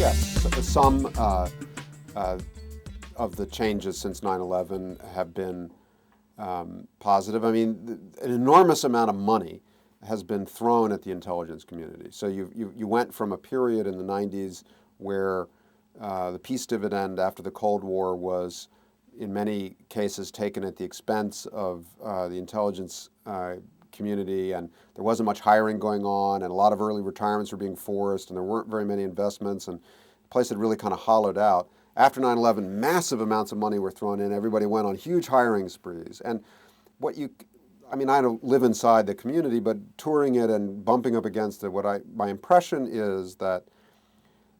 Yes, some of the changes since 9/11 have been positive. I mean, an enormous amount of money has been thrown at the intelligence community. So you went from a period in the 90s where the peace dividend after the Cold War was in many cases taken at the expense of the intelligence community, and there wasn't much hiring going on, and a lot of early retirements were being forced, and there weren't very many investments, and the place had really kind of hollowed out. After 9/11, massive amounts of money were thrown in. Everybody went on huge hiring sprees. And I don't live inside the community, but touring it and bumping up against it, my impression is that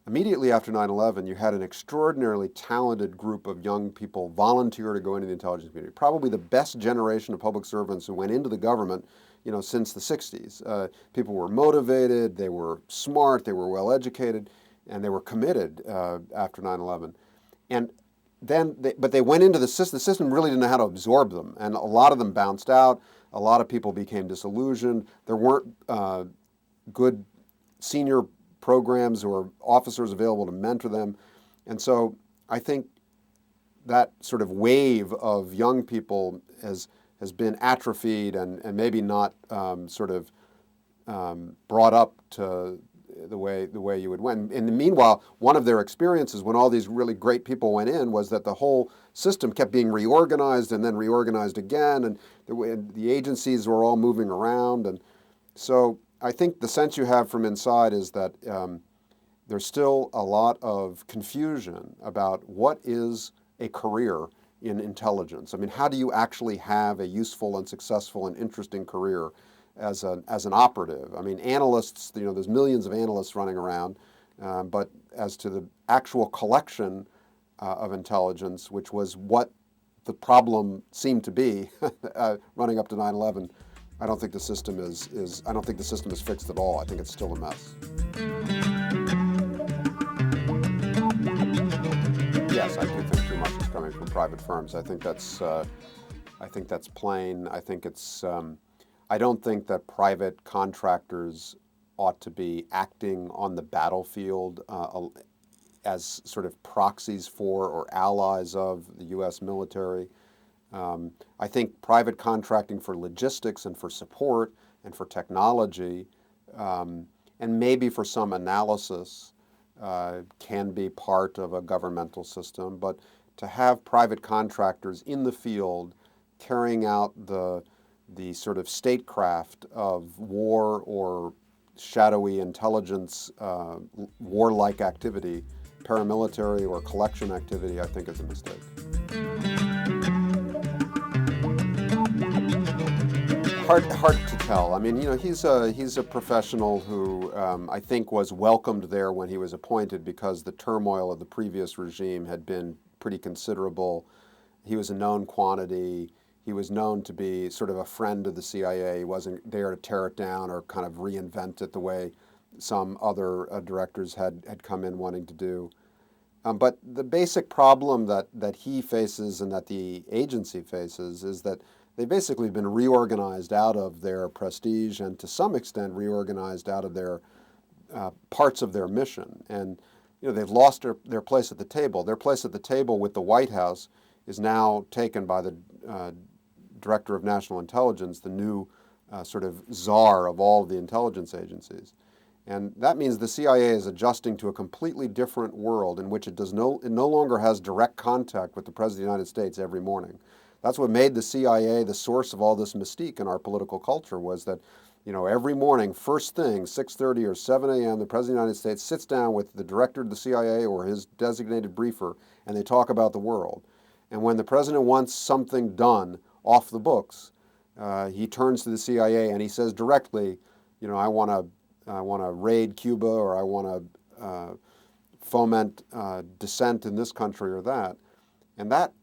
immediately after 9/11, you had an extraordinarily talented group of young people volunteer to go into the intelligence community. Probably the best generation of public servants who went into the government, since the 60s. People were motivated, they were smart, they were well educated, and they were committed after 9/11. And then, but they went into the system. The system really didn't know how to absorb them, and a lot of them bounced out. A lot of people became disillusioned. There weren't good senior programs or officers available to mentor them. And so I think that sort of wave of young people has been atrophied and maybe not brought up to the way you would win. In the meanwhile, one of their experiences when all these really great people went in was that the whole system kept being reorganized and then reorganized again, and the agencies were all moving around. And so I think the sense you have from inside is that there's still a lot of confusion about what is a career in intelligence. I mean, how do you actually have a useful and successful and interesting career as an operative? I mean, analysts, there's millions of analysts running around, but as to the actual collection of intelligence, which was what the problem seemed to be running up to 9/11, I don't think the system is fixed at all. I think it's still a mess. Yes, I do think too much is coming from private firms. I think that's plain. I think it's. I don't think that private contractors ought to be acting on the battlefield as sort of proxies for or allies of the U.S. military. I think private contracting for logistics and for support and for technology and maybe for some analysis can be part of a governmental system. But to have private contractors in the field carrying out the sort of statecraft of war or shadowy intelligence, warlike activity, paramilitary or collection activity, I think is a mistake. Hard to tell. I mean, he's a professional who I think was welcomed there when he was appointed because the turmoil of the previous regime had been pretty considerable. He was a known quantity. He was known to be sort of a friend of the CIA. He wasn't there to tear it down or kind of reinvent it the way some other directors had come in wanting to do. But the basic problem that he faces and that the agency faces is that they've basically been reorganized out of their prestige and to some extent reorganized out of their parts of their mission. And they've lost their place at the table. Their place at the table with the White House is now taken by the Director of National Intelligence, the new sort of czar of all of the intelligence agencies. And that means the CIA is adjusting to a completely different world in which it no longer has direct contact with the President of the United States every morning. That's what made the CIA the source of all this mystique in our political culture, was that every morning, first thing, 6:30 or 7 a.m., the President of the United States sits down with the director of the CIA or his designated briefer, and they talk about the world. And when the President wants something done off the books, he turns to the CIA and he says directly, I want to raid Cuba, or I want to foment dissent in this country or that. And that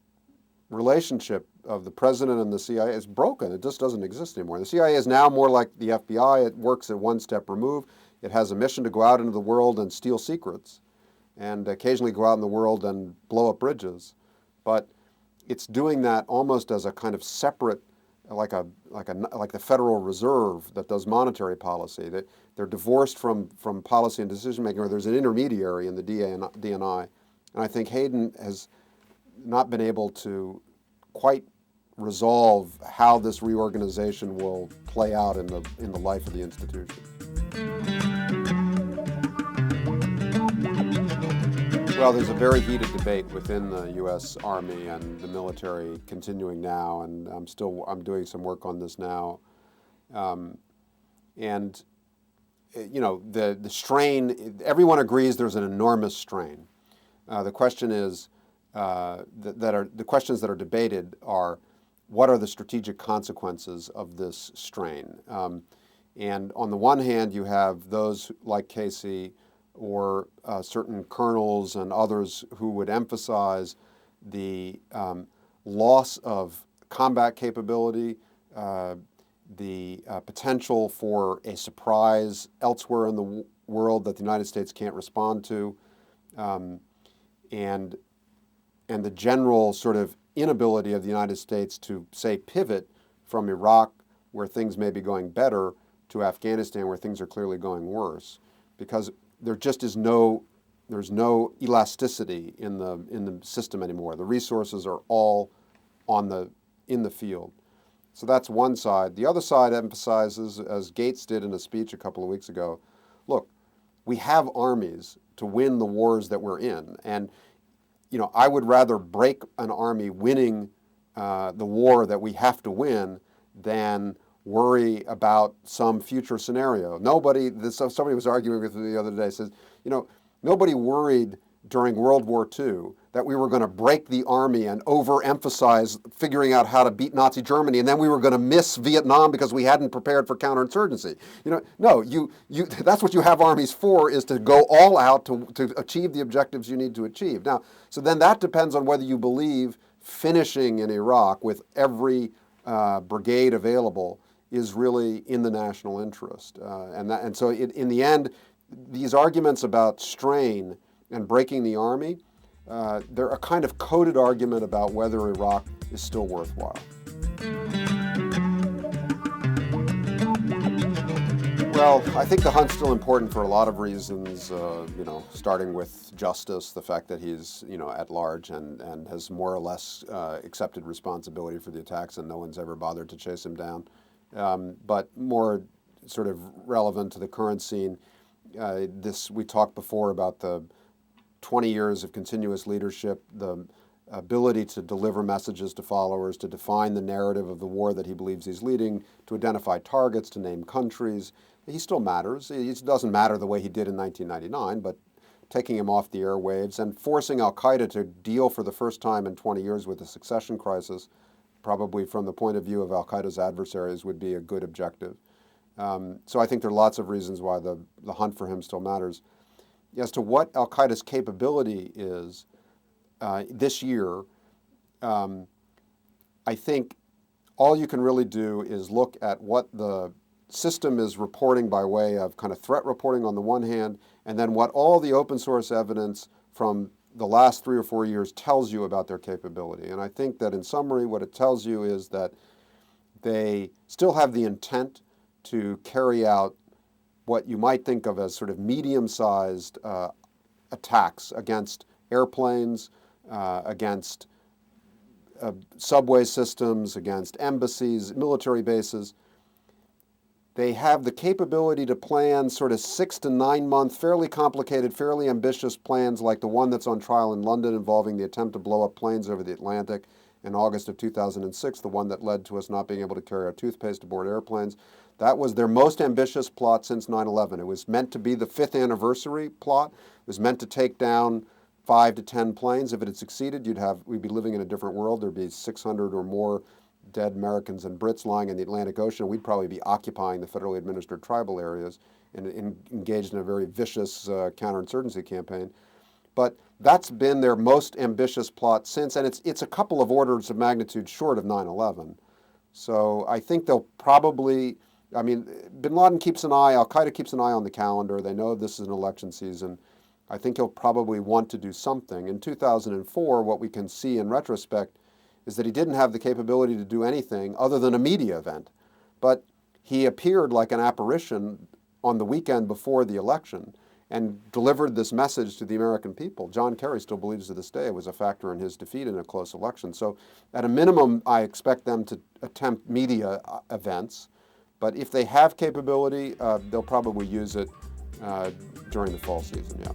relationship of the President and the CIA is broken. It just doesn't exist anymore. The CIA is now more like the FBI. It works at one step removed. It has a mission to go out into the world and steal secrets and occasionally go out in the world and blow up bridges. But it's doing that almost as a kind of separate like the Federal Reserve that does monetary policy. They're divorced from policy and decision making, or there's an intermediary in the DNI. And I think Hayden has not been able to quite resolve how this reorganization will play out in the life of the institution. Well, there's a very heated debate within the U.S. Army and the military continuing now, and I'm doing some work on this now. And you know, the strain, everyone agrees there's an enormous strain. The question is, the questions that are debated are, what are the strategic consequences of this strain? And on the one hand, you have those like Casey or certain colonels and others who would emphasize the loss of combat capability, the potential for a surprise elsewhere in the world that the United States can't respond to, and the general sort of inability of the United States to, say, pivot from Iraq, where things may be going better, to Afghanistan, where things are clearly going worse, because there just is there's no elasticity in the system anymore. The resources are all in the field. So that's one side. The other side emphasizes, as Gates did in a speech a couple of weeks ago, look, we have armies to win the wars that we're in, and you know, I would rather break an army winning the war that we have to win than worry about some future scenario. Somebody was arguing with me the other day, says, you know, nobody worried during World War II that we were going to break the army and overemphasize figuring out how to beat Nazi Germany, and then we were going to miss Vietnam because we hadn't prepared for counterinsurgency. You know, no, you that's what you have armies for, is to go all out to achieve the objectives you need to achieve. Now, so then that depends on whether you believe finishing in Iraq with every brigade available is really in the national interest. And so in the end, these arguments about strain and breaking the army, they're a kind of coded argument about whether Iraq is still worthwhile. Well, I think the hunt's still important for a lot of reasons, you know, starting with justice, the fact that he's, you know, at large and has more or less accepted responsibility for the attacks, and no one's ever bothered to chase him down. But more sort of relevant to the current scene, we talked before about the 20 years of continuous leadership, the ability to deliver messages to followers, to define the narrative of the war that he believes he's leading, to identify targets, to name countries. He still matters. It doesn't matter the way he did in 1999, but taking him off the airwaves and forcing al-Qaeda to deal for the first time in 20 years with a succession crisis, probably from the point of view of al-Qaeda's adversaries, would be a good objective. So I think there are lots of reasons why the hunt for him still matters. As to what al-Qaeda's capability is this year, I think all you can really do is look at what the system is reporting by way of kind of threat reporting on the one hand, and then what all the open source evidence from the last 3 or 4 years tells you about their capability. And I think that in summary, what it tells you is that they still have the intent to carry out what you might think of as sort of medium-sized attacks against airplanes, against subway systems, against embassies, military bases. They have the capability to plan sort of 6 to 9 month, fairly complicated, fairly ambitious plans like the one that's on trial in London involving the attempt to blow up planes over the Atlantic in August of 2006, the one that led to us not being able to carry our toothpaste aboard airplanes. That was their most ambitious plot since 9/11. It was meant to be the 5th anniversary plot. It was meant to take down 5 to 10 planes. If it had succeeded, we'd be living in a different world. There'd be 600 or more dead Americans and Brits lying in the Atlantic Ocean. We'd probably be occupying the federally administered tribal areas and engaged in a very vicious counterinsurgency campaign. But that's been their most ambitious plot since, and it's a couple of orders of magnitude short of 9/11. So I think they'll probably, I mean, bin Laden keeps an eye, al-Qaeda keeps an eye on the calendar. They know this is an election season. I think he'll probably want to do something. In 2004, what we can see in retrospect is that he didn't have the capability to do anything other than a media event. But he appeared like an apparition on the weekend before the election and delivered this message to the American people. John Kerry still believes to this day it was a factor in his defeat in a close election. So at a minimum, I expect them to attempt media events. But if they have capability, they'll probably use it during the fall season, yeah.